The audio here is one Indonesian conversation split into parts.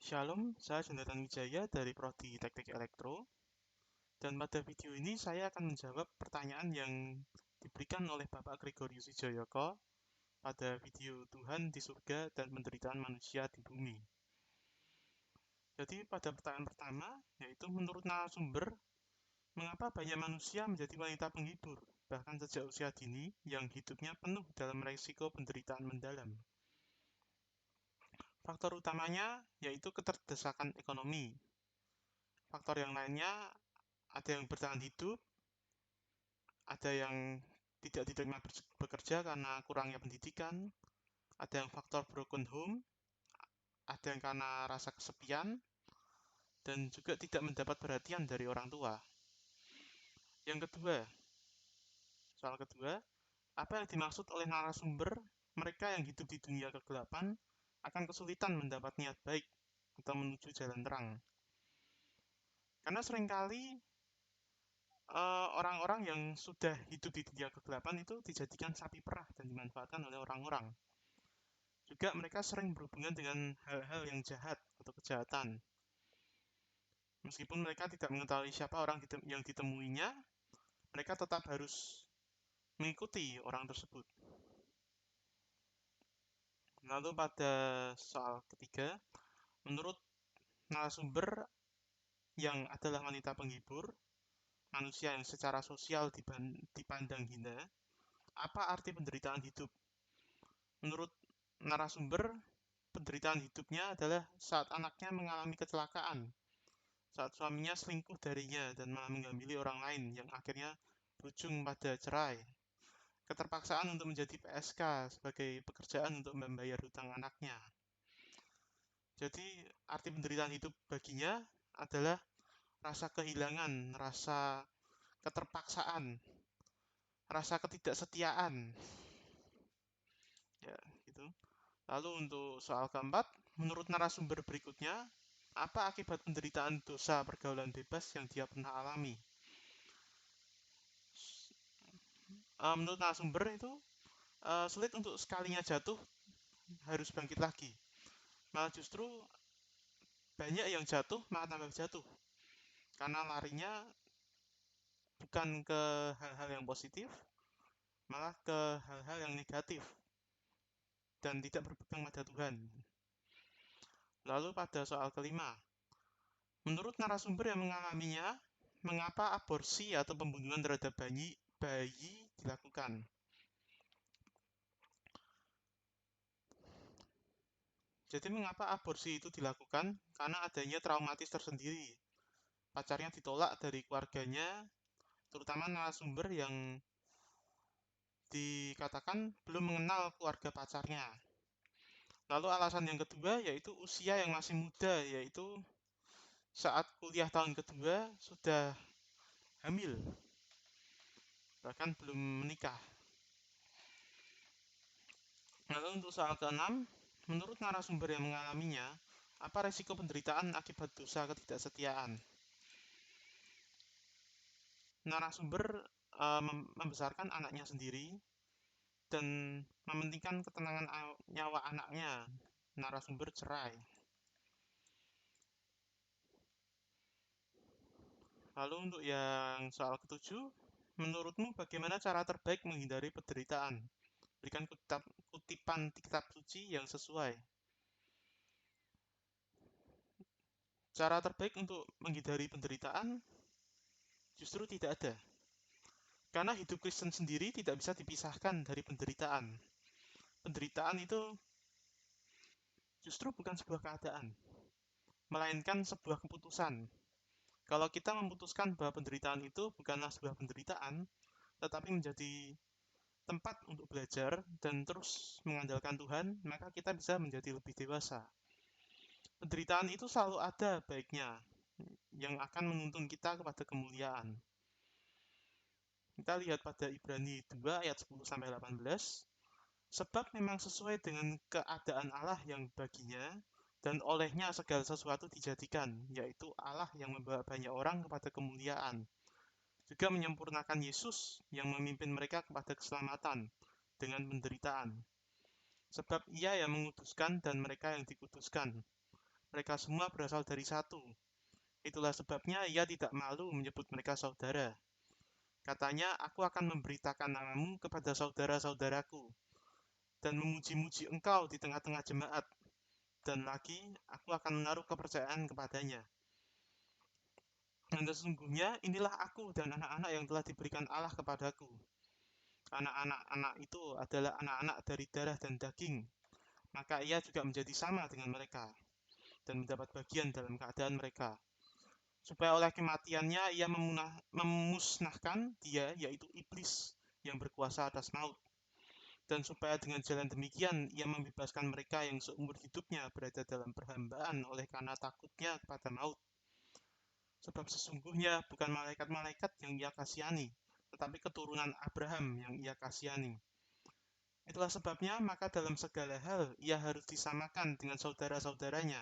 Shalom, saya Jonathan Wijaya dari Prodi Teknik Elektro. Dan pada video ini saya akan menjawab pertanyaan yang diberikan oleh Bapak Gregorius Wijayoko pada video Tuhan di Surga dan Penderitaan Manusia di Bumi. Jadi pada pertanyaan pertama, yaitu menurut narasumber, mengapa banyak manusia menjadi wanita penghibur, bahkan sejak usia dini, yang hidupnya penuh dalam resiko penderitaan mendalam? Faktor utamanya yaitu keterdesakan ekonomi. Faktor yang lainnya ada yang bertahan hidup, ada yang tidak diterima bekerja karena kurangnya pendidikan, ada yang faktor broken home, ada yang karena rasa kesepian, dan juga tidak mendapat perhatian dari orang tua. Yang kedua, soal kedua, apa yang dimaksud oleh narasumber mereka yang hidup di dunia kegelapan akan kesulitan mendapat niat baik atau menuju jalan terang? Karena seringkali orang-orang yang sudah hidup di dunia kegelapan itu dijadikan sapi perah dan dimanfaatkan oleh orang-orang. Juga mereka sering berhubungan dengan hal-hal yang jahat atau kejahatan. Meskipun mereka tidak mengetahui siapa orang yang ditemuinya, mereka tetap harus mengikuti orang tersebut. Lalu pada soal ketiga, menurut narasumber yang adalah wanita penghibur, manusia yang secara sosial dipandang hina, apa arti penderitaan hidup? Menurut narasumber, penderitaan hidupnya adalah saat anaknya mengalami kecelakaan, saat suaminya selingkuh darinya dan malah mengambil orang lain yang akhirnya berujung pada cerai. Keterpaksaan untuk menjadi PSK sebagai pekerjaan untuk membayar hutang anaknya. Jadi arti penderitaan hidup baginya adalah rasa kehilangan, rasa keterpaksaan, rasa ketidaksetiaan. Ya, gitu. Lalu untuk soal keempat, menurut narasumber berikutnya, apa akibat penderitaan dosa pergaulan bebas yang dia pernah alami? Menurut narasumber itu sulit untuk sekalinya jatuh harus bangkit lagi. Malah justru banyak yang jatuh malah tambah jatuh karena larinya bukan ke hal-hal yang positif, malah ke hal-hal yang negatif dan tidak berpegang pada Tuhan. Lalu pada soal kelima, menurut narasumber yang mengalaminya, mengapa aborsi atau pembunuhan terhadap bayi dilakukan? Jadi mengapa aborsi itu dilakukan? Karena adanya traumatis tersendiri. Pacarnya ditolak dari keluarganya, terutama narasumber yang dikatakan belum mengenal keluarga pacarnya. Lalu alasan yang kedua yaitu usia yang masih muda, yaitu saat kuliah tahun kedua sudah hamil, bahkan belum menikah. Lalu untuk soal keenam, menurut narasumber yang mengalaminya, apa resiko penderitaan akibat dosa ketidaksetiaan? Narasumber membesarkan anaknya sendiri dan mementingkan ketenangan nyawa anaknya. Narasumber cerai. Lalu untuk yang soal ketujuh, menurutmu bagaimana cara terbaik menghindari penderitaan? Berikan kutipan kitab suci yang sesuai. Cara terbaik untuk menghindari penderitaan justru tidak ada. Karena hidup Kristen sendiri tidak bisa dipisahkan dari penderitaan. Penderitaan itu justru bukan sebuah keadaan, melainkan sebuah keputusan. Kalau kita memutuskan bahwa penderitaan itu bukanlah sebuah penderitaan, tetapi menjadi tempat untuk belajar dan terus mengandalkan Tuhan, maka kita bisa menjadi lebih dewasa. Penderitaan itu selalu ada baiknya, yang akan menuntun kita kepada kemuliaan. Kita lihat pada Ibrani 2 ayat 10-18, sebab memang sesuai dengan keadaan Allah yang baginya dan olehnya segala sesuatu dijadikan, yaitu Allah yang membawa banyak orang kepada kemuliaan, juga menyempurnakan Yesus yang memimpin mereka kepada keselamatan dengan penderitaan. Sebab ia yang menguduskan dan mereka yang dikuduskan, Mereka semua berasal dari satu. Itulah sebabnya ia tidak malu menyebut mereka saudara. Katanya, aku akan memberitakan namamu kepada saudara-saudaraku dan memuji-muji engkau di tengah-tengah jemaat. Dan lagi, aku akan menaruh kepercayaan kepadanya. Dan sesungguhnya inilah aku dan anak-anak yang telah diberikan Allah kepadaku. Anak-anak itu adalah anak-anak dari darah dan daging, maka ia juga menjadi sama dengan mereka dan mendapat bagian dalam keadaan mereka, supaya oleh kematiannya ia memusnahkan dia, yaitu iblis yang berkuasa atas maut, dan supaya dengan jalan demikian ia membebaskan mereka yang seumur hidupnya berada dalam perhambaan oleh karena takutnya kepada maut. Sebab sesungguhnya bukan malaikat-malaikat yang ia kasihani, tetapi keturunan Abraham yang ia kasihani. Itulah sebabnya maka dalam segala hal ia harus disamakan dengan saudara-saudaranya,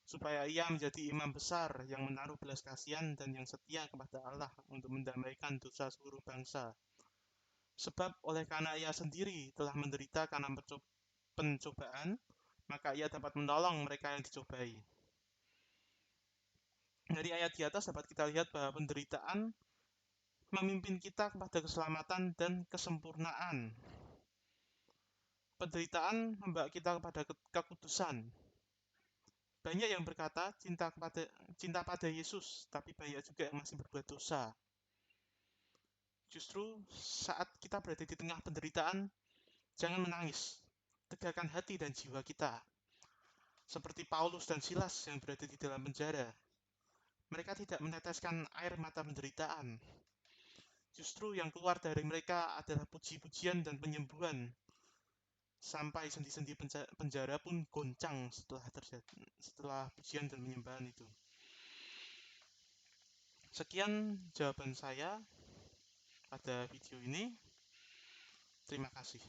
supaya ia menjadi imam besar yang menaruh belas kasihan dan yang setia kepada Allah untuk mendamaikan dosa seluruh bangsa. Sebab oleh karena ia sendiri telah menderita karena pencobaan, maka ia dapat menolong mereka yang dicobai. Dari ayat di atas dapat kita lihat bahwa penderitaan memimpin kita kepada keselamatan dan kesempurnaan. Penderitaan membawa kita kepada kekudusan. Banyak yang berkata cinta pada Yesus, tapi banyak juga yang masih berbuat dosa. Justru saat kita berada di tengah penderitaan, jangan menangis. Tegakkan hati dan jiwa kita. Seperti Paulus dan Silas yang berada di dalam penjara. Mereka tidak meneteskan air mata penderitaan. Justru yang keluar dari mereka adalah puji-pujian dan penyembuhan. Sampai sendi-sendi penjara pun goncang setelah pujian dan penyembahan itu. Sekian jawaban saya pada video ini. Terima kasih.